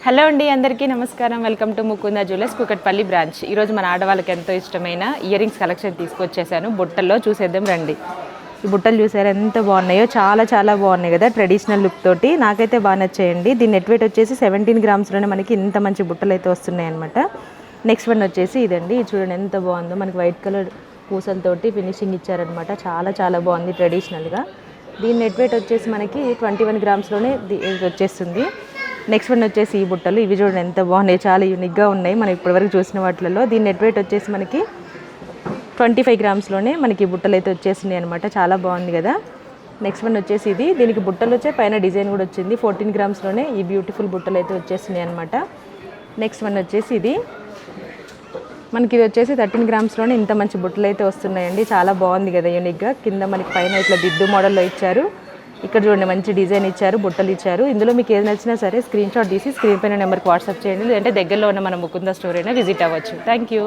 Hello అండి, అందరికీ నమస్కారం. Welcome to Mukunda jewellers, Kukatpally branch. ఈరోజు మన ఆడవాళ్ళకి ఎంతో ఇష్టమైన ఇయర్ రింగ్స్ కలెక్షన్ తీసుకొచ్చేసాను. బుట్టల్లో చూసేద్దాం రండి. ఈ బుట్టలు చూసారు ఎంత బాగున్నాయో, చాలా చాలా బాగున్నాయి కదా, ట్రెడిషనల్ లుక్ తోటి. నాకైతే బాగా నచ్చాయండి. దీని నెట్ వెయిట్ వచ్చేసి 17 గ్రామ్స్లోనే మనకి ఇంత మంచి బుట్టలు అయితే వస్తున్నాయి అనమాట. నెక్స్ట్ వన్ వచ్చేసి ఇదండి. చూడండి ఎంత బాగుందో, మనకి వైట్ కలర్ పూసలతోటి ఫినిషింగ్ ఇచ్చారనమాట. చాలా చాలా బాగుంది ట్రెడిషనల్గా. దీని నెట్ వెయిట్ వచ్చేసి మనకి 21 గ్రామ్స్లోనే వచ్చేస్తుంది. నెక్స్ట్ వన్ వచ్చేసి ఈ బుట్టలు. ఇవి చూడండి ఎంత బాగున్నాయి, చాలా యూనిక్గా ఉన్నాయి మనం ఇప్పటివరకు చూసిన వాటిలలో. దీని నెట్ వెయిట్ వచ్చేసి మనకి 25 గ్రామ్స్లోనే మనకి బుట్టలు అయితే వచ్చేసినాయి అనమాట. చాలా బాగుంది కదా. నెక్స్ట్ వన్ వచ్చేసి ఇది. దీనికి బుట్టలు వచ్చే పైన డిజైన్ కూడా వచ్చింది. 14 గ్రామ్స్లోనే ఈ బ్యూటిఫుల్ బుట్టలు అయితే వచ్చేసినాయి అనమాట. నెక్స్ట్ వన్ వచ్చేసి ఇది. మనకి ఇది వచ్చేసి 13 గ్రామ్స్లోనే ఇంత మంచి బుట్టలు అయితే వస్తున్నాయండి. చాలా బాగుంది కదా యూనిక్గా. కింద మనకి పైన ఇట్లా దిద్దు మోడల్లో ఇచ్చారు. ఇక్కడ చూడండి మంచి డిజైన్ ఇచ్చారు, బుట్టలు ఇచ్చారు. ఇందులో మీకు ఏది నచ్చినా సరే స్క్రీన్ షాట్ తీసి స్క్రీన్ పైన నెంబర్కి వాట్సాప్ చేయండి. లేదంటే దగ్గరలో ఉన్న మన ముకుంద స్టోర్ అయినా విజిట్ అవ్వచ్చు. Thank you.